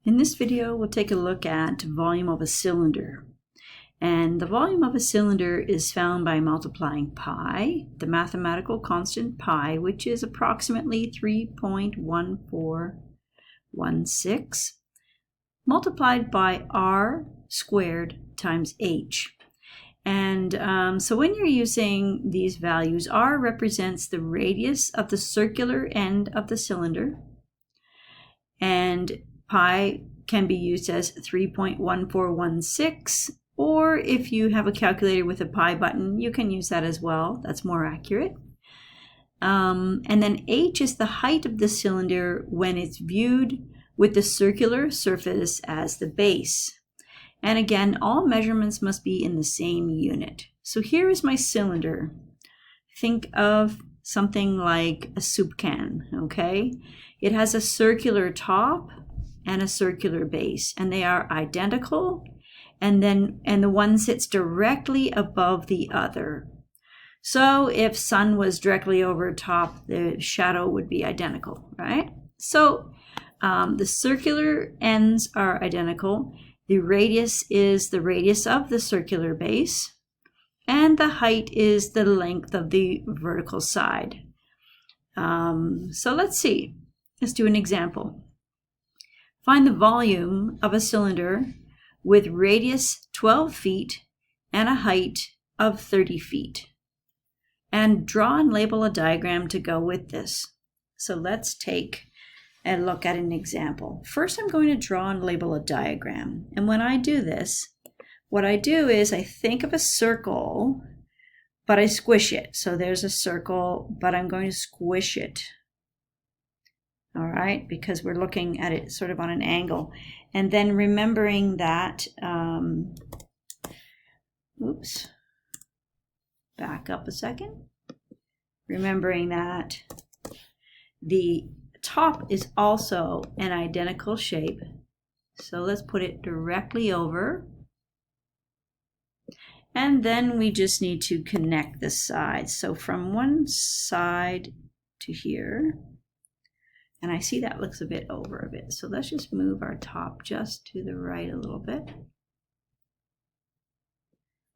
In this video, we'll take a look at volume of a cylinder. And the volume of a cylinder is found by multiplying pi, the mathematical constant pi, which is approximately 3.1416, multiplied by r squared times h. And so when you're using these values, r represents the radius of the circular end of the cylinder, and pi can be used as 3.1416, or if you have a calculator with a pi button, you can use that as well. That's more accurate. And then h is the height of the cylinder when it's viewed with the circular surface as the base. And again, all measurements must be in the same unit. So here is my cylinder. Think of something like a soup can, okay? It has a circular top and a circular base, and they are identical, and the one sits directly above the other. So if sun was directly over top, the shadow would be identical, right? So the circular ends are identical. The radius is the radius of the circular base, and the height is the length of the vertical side. So let's see. Let's do an example. Find the volume of a cylinder with radius 12 feet and a height of 30 feet. And draw and label a diagram to go with this. So let's take a look at an example. First, I'm going to draw and label a diagram. And when I do this, what I do is I think of a circle, but I squish it. So there's a circle, but I'm going to squish it. All right, because we're looking at it sort of on an angle. And then remembering that, back up a second. Remembering that the top is also an identical shape. So let's put it directly over. And then we just need to connect the sides. So from one side to here, and I see that looks a bit over a bit. So let's just move our top just to the right a little bit.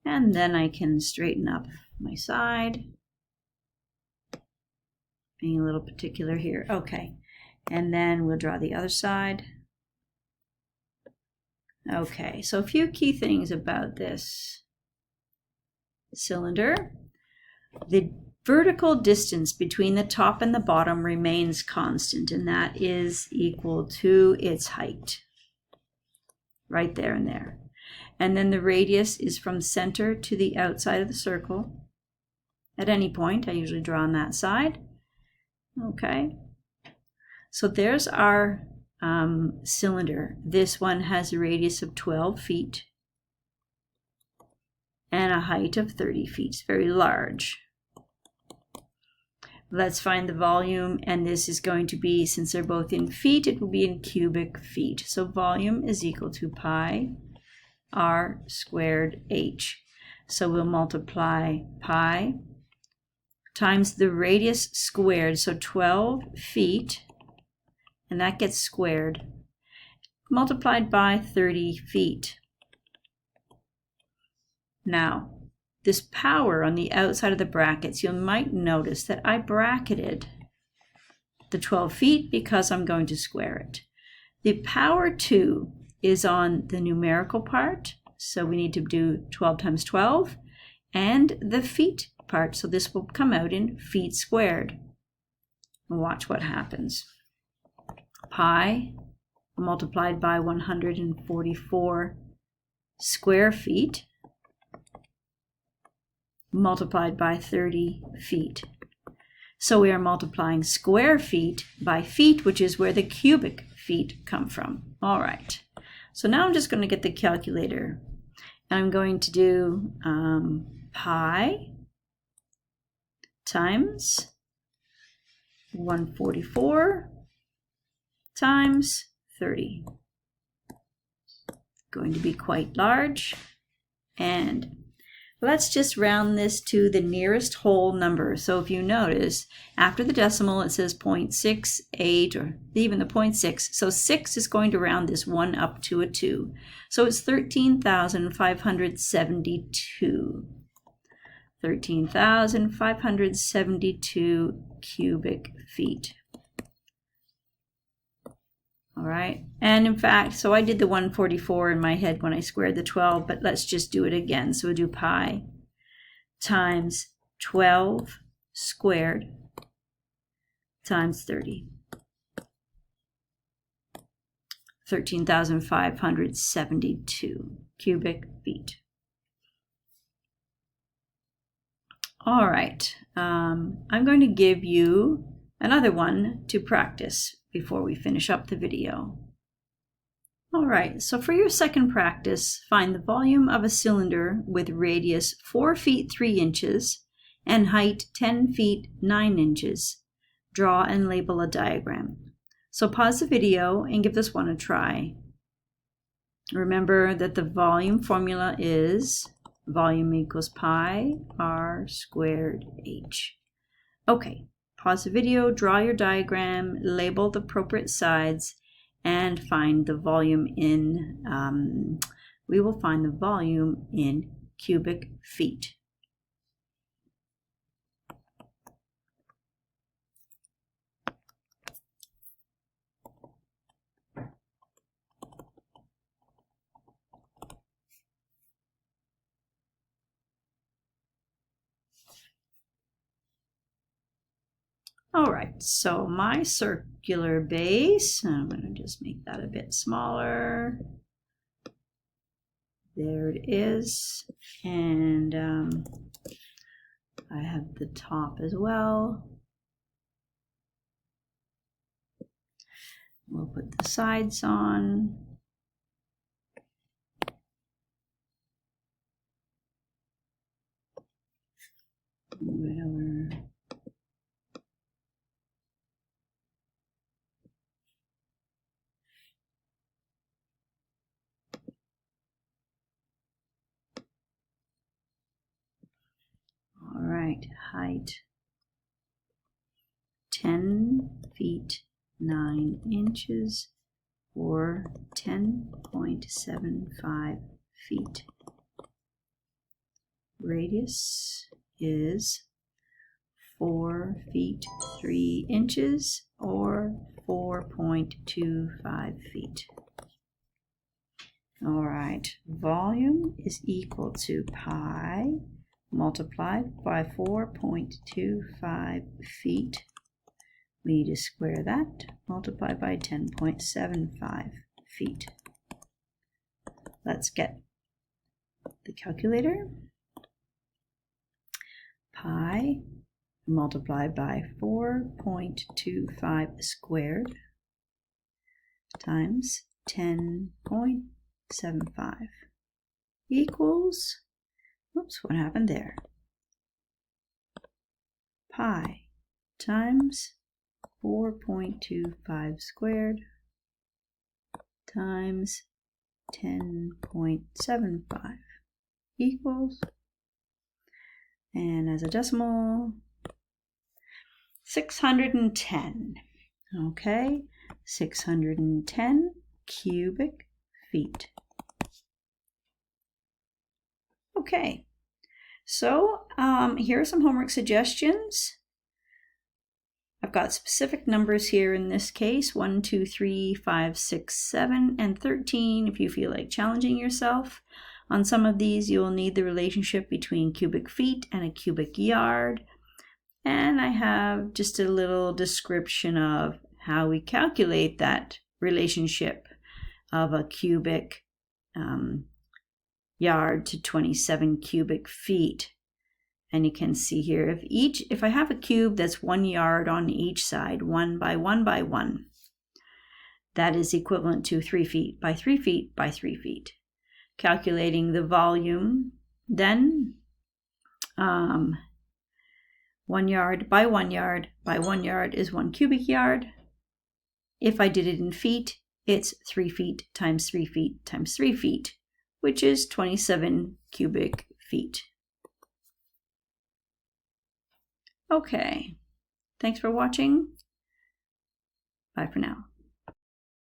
And then I can straighten up my side. Being a little particular here. Okay. And then we'll draw the other side. Okay. So a few key things about this cylinder. The vertical distance between the top and the bottom remains constant, and that is equal to its height. Right there and there. And then the radius is from center to the outside of the circle. At any point, I usually draw on that side. Okay. So there's our cylinder. This one has a radius of 12 feet and a height of 30 feet. It's very large. Let's find the volume, and this is going to be, since they're both in feet, it will be in cubic feet. So volume is equal to pi r squared h. So we'll multiply pi times the radius squared, so 12 feet, and that gets squared, multiplied by 30 feet. Now, this power on the outside of the brackets, you might notice that I bracketed the 12 feet because I'm going to square it. The power 2 is on the numerical part, so we need to do 12 times 12, and the feet part, so this will come out in feet squared. Watch what happens. Pi multiplied by 144 square feet multiplied by 30 feet. So we are multiplying square feet by feet, which is where the cubic feet come from. All right. So now I'm just going to get the calculator. And I'm going to do pi times 144 times 30. Going to be quite large. And Let's just round this to the nearest whole number. So if you notice, after the decimal, it says 0.68 or even the 0.6. So 6 is going to round this 1 up to a 2. So it's 13,572. 13,572 cubic feet. All right, and in fact, so I did the 144 in my head when I squared the 12, but let's just do it again. So we'll do pi times 12 squared times 30. 13,572 cubic feet. All right, I'm going to give you another one to practice before we finish up the video. All right, so for your second practice, find the volume of a cylinder with radius 4 feet 3 inches and height 10 feet 9 inches. Draw and label a diagram. So pause the video and give this one a try. Remember that the volume formula is volume equals pi r squared h. Okay. Pause the video, draw your diagram, label the appropriate sides, and find the volume in, we will find the volume in cubic feet. All right, so my circular base, I'm going to just make that a bit smaller. There it is. And I have the top as well. We'll put the sides on. Move it over. All right, height 10 feet 9 inches or 10.75 feet. Radius is 4 feet 3 inches or 4.25 feet. All right, volume is equal to pi multiplied by 4.25 feet. We need to square that, multiply by 10.75 feet. Let's get the calculator. Pi multiplied by 4.25 squared times 10.75 equals, oops, what happened there? Pi times 4.25 squared times 10.75 equals, and as a decimal, 610. Okay, 610 cubic feet. Okay, so here are some homework suggestions. I've got specific numbers here in this case, 1, 2, 3, 5, 6, 7, and 13 if you feel like challenging yourself. On some of these, you'll need the relationship between cubic feet and a cubic yard. And I have just a little description of how we calculate that relationship of a cubic yard to 27 cubic feet. And you can see here, if I have a cube that's 1 yard on each side, 1 by 1 by 1, that is equivalent to 3 feet by 3 feet by 3 feet. Calculating the volume, then 1 yard by 1 yard by 1 yard is 1 cubic yard. If I did it in feet, it's 3 feet times 3 feet times 3 feet, which is 27 cubic feet. Okay, thanks for watching. Bye for now.